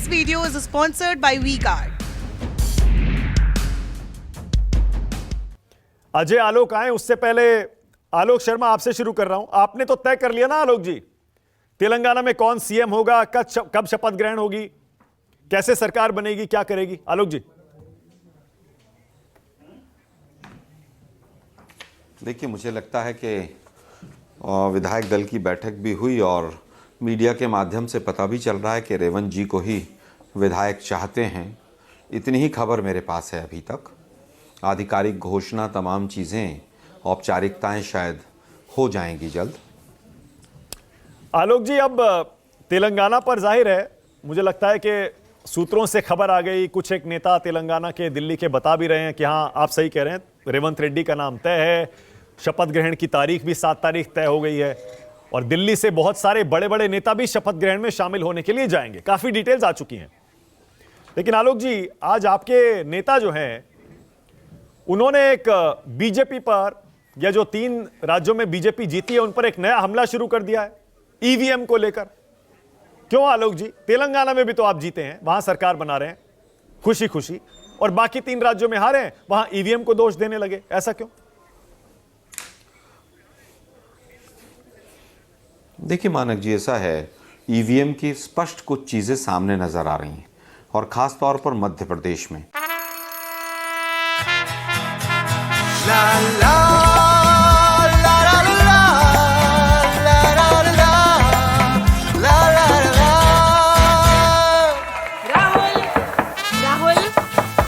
This video is sponsored by V-Guard. Ajay Alok आए, उससे पहले आलोक शर्मा आपसे शुरू कर रहा हूं। आपने तो तय कर लिया ना आलोक जी, तेलंगाना में कौन सीएम होगा, कब शपथ ग्रहण होगी, कैसे सरकार बनेगी, क्या करेगी? आलोक जी। देखिए, मुझे लगता है कि विधायक दल की बैठक भी हुई और मीडिया के माध्यम से पता भी चल रहा है कि रेवंत जी को ही विधायक चाहते हैं। इतनी ही खबर मेरे पास है अभी तक। आधिकारिक घोषणा, तमाम चीज़ें, औपचारिकताएं शायद हो जाएंगी जल्द। आलोक जी, अब तेलंगाना पर जाहिर है, मुझे लगता है कि सूत्रों से खबर आ गई, कुछ एक नेता तेलंगाना के, दिल्ली के बता भी रहे हैं कि हाँ, आप सही कह रहे हैं, रेवंत रेड्डी का नाम तय है, शपथ ग्रहण की तारीख भी 7 तारीख तय हो गई है और दिल्ली से बहुत सारे बड़े बड़े नेता भी शपथ ग्रहण में शामिल होने के लिए जाएंगे। काफी डिटेल्स आ चुकी हैं। लेकिन आलोक जी, आज आपके नेता जो हैं, उन्होंने एक बीजेपी पर, या जो 3 राज्यों में बीजेपी जीती है, उन पर एक नया हमला शुरू कर दिया है ईवीएम को लेकर। क्यों आलोक जी? तेलंगाना में भी तो आप जीते हैं, वहां सरकार बना रहे हैं खुशी खुशी, और बाकी 3 राज्यों में हारे हैं, वहां ईवीएम को दोष देने लगे, ऐसा क्यों? देखिए मानक जी, ऐसा है, ईवीएम की स्पष्ट कुछ चीज़ें सामने नज़र आ रही हैं और ख़ास तौर पर मध्य प्रदेश में। राहुल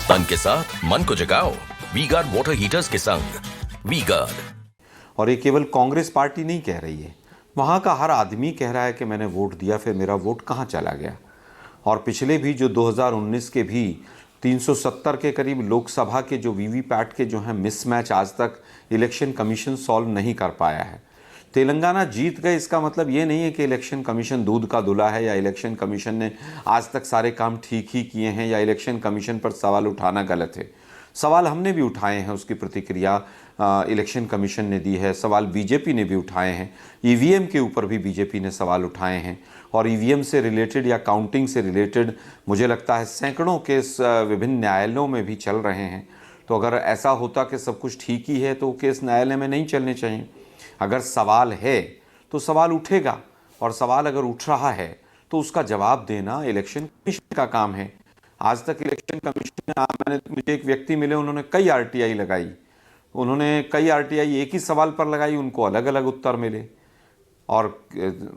तन के साथ मन को जगाओ वी-गार्ड वाटर हीटर्स के संग। वी-गार्ड। और ये केवल कांग्रेस पार्टी नहीं कह रही है, वहाँ का हर आदमी कह रहा है कि मैंने वोट दिया, फिर मेरा वोट कहाँ चला गया। और पिछले भी जो 2019 के भी 370 के करीब लोकसभा के जो वीवीपैट के जो हैं मिसमैच, आज तक इलेक्शन कमीशन सॉल्व नहीं कर पाया है। तेलंगाना जीत गए, इसका मतलब ये नहीं है कि इलेक्शन कमीशन दूध का धुला है, या इलेक्शन कमीशन ने आज तक सारे काम ठीक ही किए हैं, या इलेक्शन कमीशन पर सवाल उठाना गलत है। सवाल हमने भी उठाए हैं, उसकी प्रतिक्रिया इलेक्शन कमीशन ने दी है, सवाल बीजेपी ने भी उठाए हैं, ईवीएम के ऊपर भी बीजेपी ने सवाल उठाए हैं, और ईवीएम से रिलेटेड या काउंटिंग से रिलेटेड मुझे लगता है सैकड़ों केस विभिन्न न्यायालयों में भी चल रहे हैं। तो अगर ऐसा होता कि सब कुछ ठीक ही है तो केस न्यायालय में नहीं चलने चाहिए। अगर सवाल है तो सवाल उठेगा, और सवाल अगर उठ रहा है तो उसका जवाब देना इलेक्शन कमीशन का काम है। आज तक इलेक्शन कमीशन, मुझे एक व्यक्ति मिले, उन्होंने कई आरटीआई लगाई, उन्होंने कई आरटीआई एक ही सवाल पर लगाई, उनको अलग अलग उत्तर मिले। और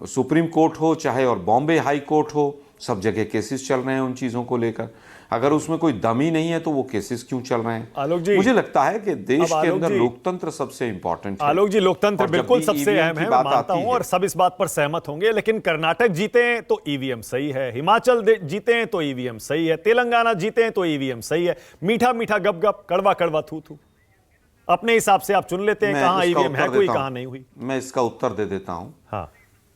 सुप्रीम कोर्ट हो चाहे और बॉम्बे हाई कोर्ट हो, सब जगह केसेस चल रहे हैं उन चीज़ों को लेकर। अगर उसमें कोई दम ही नहीं है तो वो केसेस क्यों चल रहे हैं? आलोक जी, मुझे लगता है कि देश के अंदर लोकतंत्र सबसे इंपॉर्टेंट है। आलोक जी, लोकतंत्र बिल्कुल सबसे अहम है, मैं मानता हूं, और सब इस बात पर सहमत होंगे। लेकिन कर्नाटक जीते हैं तो ईवीएम सही है, हिमाचल जीते हैं तो ईवीएम सही है, तेलंगाना जीते हैं तो ईवीएम सही है। मीठा मीठा गप गप, कड़वा कड़वा थू थू, अपने हिसाब से आप चुन लेते हैं कहां ईवीएम है कोई, कहां नहीं हुई। मैं इसका उत्तर दे देता हूं। हाँ,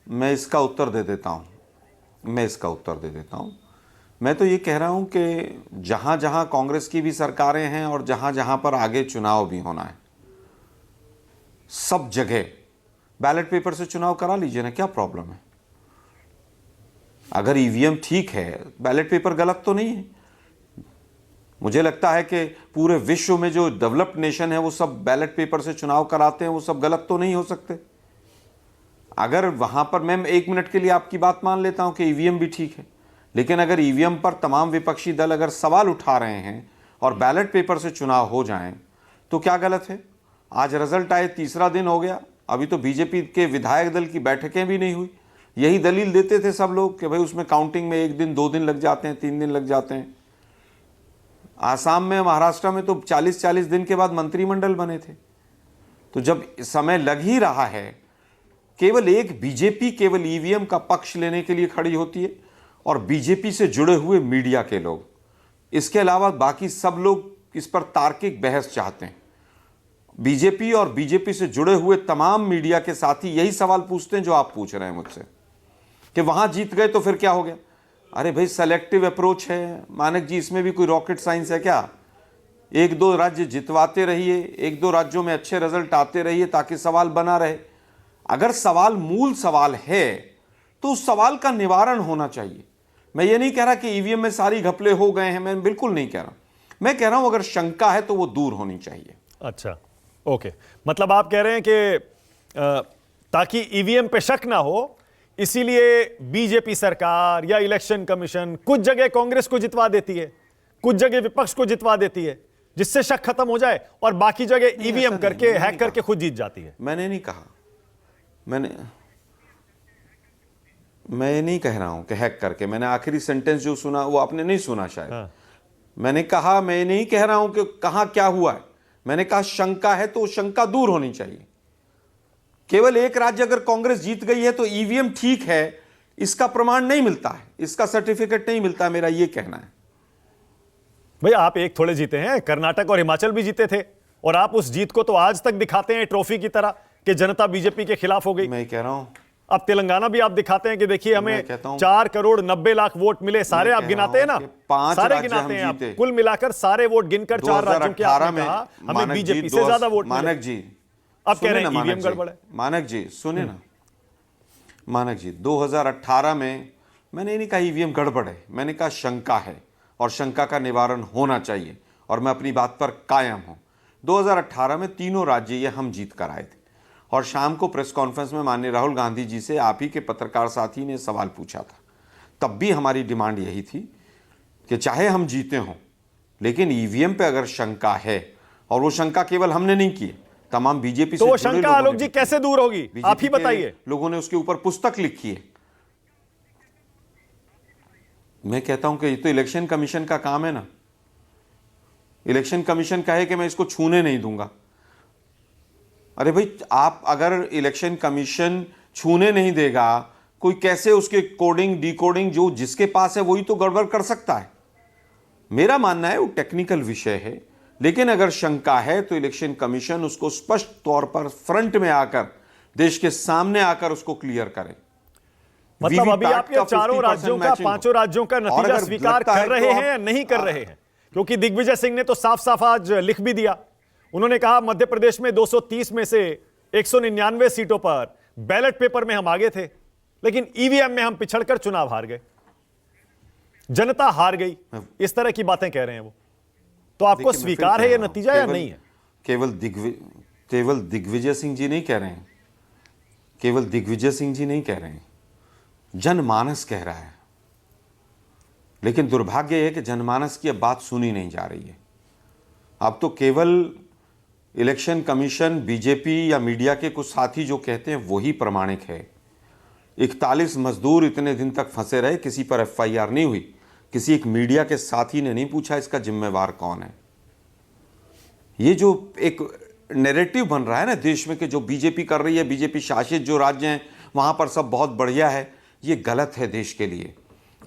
मैं इसका उत्तर दे देता हूं। मैं तो ये कह रहा हूं कि जहां जहां कांग्रेस की भी सरकारें हैं और जहां जहां पर आगे चुनाव भी होना है, सब जगह बैलेट पेपर से चुनाव करा लीजिए ना, क्या प्रॉब्लम है? अगर ईवीएम ठीक है, बैलेट पेपर गलत तो नहीं है। मुझे लगता है कि पूरे विश्व में जो डेवलप्ड नेशन है वो सब बैलेट पेपर से चुनाव कराते हैं, वो सब गलत तो नहीं हो सकते। अगर वहां पर, मैं 1 मिनट के लिए आपकी बात मान लेता हूं कि ईवीएम भी ठीक है, लेकिन अगर ईवीएम पर तमाम विपक्षी दल अगर सवाल उठा रहे हैं और बैलेट पेपर से चुनाव हो जाएं तो क्या गलत है? आज रिजल्ट आए, 3रा दिन हो गया, अभी तो बीजेपी के विधायक दल की बैठकें भी नहीं हुई। यही दलील देते थे सब लोग कि भाई उसमें काउंटिंग में 1 दिन 2 दिन लग जाते हैं, 3 दिन लग जाते हैं। आसाम में, महाराष्ट्र में तो 40-40 दिन के बाद मंत्रिमंडल बने थे। तो जब समय लग ही रहा है, केवल एक बीजेपी केवल ईवीएम का पक्ष लेने के लिए खड़ी होती है, और बीजेपी से जुड़े हुए मीडिया के लोग, इसके अलावा बाकी सब लोग इस पर तार्किक बहस चाहते हैं। बीजेपी और बीजेपी से जुड़े हुए तमाम मीडिया के साथी यही सवाल पूछते हैं जो आप पूछ रहे हैं मुझसे, कि वहां जीत गए तो फिर क्या हो गया? अरे भाई, सेलेक्टिव अप्रोच है मानक जी, इसमें भी कोई रॉकेट साइंस है क्या? 1-2 राज्य जितवाते रहिए, 1-2 राज्यों में अच्छे रिजल्ट आते रहिए ताकि सवाल बना रहे। अगर सवाल मूल सवाल है तो उस सवाल का निवारण होना चाहिए। मैं ये नहीं कह रहा कि ईवीएम में सारी घपले हो गए हैं, मैं बिल्कुल नहीं कह रहा। मैं कह रहा हूं अगर शंका है तो वो दूर होनी चाहिए। अच्छा, ओके, मतलब आप कह रहे हैं कि ताकि ईवीएम पे शक ना हो, इसीलिए बीजेपी सरकार या इलेक्शन कमीशन कुछ जगह कांग्रेस को जितवा देती है, कुछ जगह विपक्ष को जितवा देती है, जिससे शक खत्म हो जाए, और बाकी जगह ईवीएम करके हैक करके खुद जीत जाती है। मैंने नहीं कहा, मैं ये नहीं कह रहा हूं कि हैक करके। मैंने आखिरी सेंटेंस जो सुना वो आपने नहीं सुना शायद। हाँ। मैंने कहा, मैं नहीं कह रहा हूं कि कहां क्या हुआ है, मैंने कहा शंका है तो शंका दूर होनी चाहिए। केवल एक राज्य अगर कांग्रेस जीत गई है तो ईवीएम ठीक है, इसका प्रमाण नहीं मिलता है, इसका सर्टिफिकेट नहीं मिलता, मेरा यह कहना है। भाई आप एक थोड़े जीते हैं, कर्नाटक और हिमाचल भी जीते थे, और आप उस जीत को तो आज तक दिखाते हैं ट्रॉफी की तरह कि जनता बीजेपी के खिलाफ हो गई। मैं कह रहा हूं, अब तेलंगाना भी आप दिखाते हैं कि देखिए हमें 4,90,00,000 वोट मिले, सारे आप गिनाते हैं ना, सारे गिनाते हैं आप, कुल मिलाकर सारे वोट गिनकर 4 राज्यों के आपने कहा हमें बीजेपी से ज्यादा वोट मिले। मानक जी अब कह रहे हैं ईवीएम गड़बड़ है। मानक जी सुने ना, मानक जी 2018 में मैंने नहीं कहा ईवीएम गड़बड़ है, मैंने कहा शंका है और शंका का निवारण होना चाहिए, और मैं अपनी बात पर कायम हूं। 2018 में तीनों राज्य ये हम जीत कर आए थे, और शाम को प्रेस कॉन्फ्रेंस में माननीय राहुल गांधी जी से आप ही के पत्रकार साथी ने सवाल पूछा था। तब भी हमारी डिमांड यही थी कि चाहे हम जीते हों, लेकिन ईवीएम पे अगर शंका है, और वो शंका केवल हमने नहीं की, तमाम बीजेपी तो वो शंका आलोक जी कैसे दूर होगी, आप ही बताइए। लोगों ने उसके ऊपर पुस्तक लिखी है। मैं कहता हूं कि ये तो इलेक्शन कमीशन का काम है ना। इलेक्शन कमीशन कहे कि मैं इसको छूने नहीं दूंगा। अरे भाई, आप अगर इलेक्शन कमीशन छूने नहीं देगा, कोई कैसे उसके कोडिंग डिकोडिंग जो जिसके पास है वही तो गड़बड़ कर सकता है। मेरा मानना है वो टेक्निकल विषय है, लेकिन अगर शंका है तो इलेक्शन कमीशन उसको स्पष्ट तौर पर फ्रंट में आकर, देश के सामने आकर उसको क्लियर करे। मतलब अभी आप ये चारों राज्यों का, पांचों राज्यों का नतीजा स्वीकार कर रहे हैं या नहीं कर रहे हैं? क्योंकि दिग्विजय सिंह ने तो साफ साफ आज लिख भी दिया, उन्होंने कहा मध्य प्रदेश में 230 में से 199 सीटों पर बैलेट पेपर में हम आगे थे, लेकिन ईवीएम में हम पिछड़कर चुनाव हार गए, जनता हार गई, इस तरह की बातें कह रहे हैं वो। तो आपको स्वीकार है ये नतीजा या नहीं है? केवल दिग्विजय सिंह जी नहीं कह रहे हैं, केवल दिग्विजय सिंह जी नहीं कह रहे हैं, जनमानस कह रहा है। लेकिन दुर्भाग्य है कि जनमानस की अब बात सुनी नहीं जा रही है। अब तो केवल इलेक्शन कमीशन, बीजेपी या मीडिया के कुछ साथी जो कहते हैं वही प्रमाणिक है। 41 मजदूर इतने दिन तक फंसे रहे, किसी पर एफआईआर नहीं हुई, किसी एक मीडिया के साथी ने नहीं पूछा इसका जिम्मेवार कौन है। ये जो एक नैरेटिव बन रहा है ना देश में कि जो बीजेपी कर रही है, बीजेपी शासित जो राज्य हैं वहां पर सब बहुत बढ़िया है, ये गलत है देश के लिए।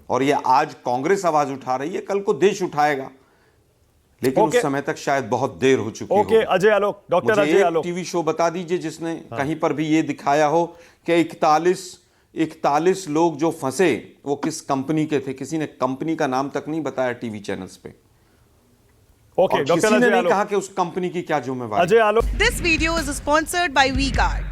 और ये आज कांग्रेस आवाज उठा रही है, कल को देश उठाएगा, लेकिन उस समय तक शायद बहुत देर हो चुकी है। Ajay Alok, doctor Ajay Alok, TV show बता दीजिए जिसने कहीं पर भी ये दिखाया हो कि 41 लोग जो फंसे वो किस कंपनी के थे। किसी ने कंपनी का नाम तक नहीं बताया टीवी चैनल्स पे। ओके, डॉक्टर अजय आलोक, किसी ने नहीं कहा कि उस कंपनी की क्या जिम्मेवारी। Ajay Alok, this video is sponsored by V guard.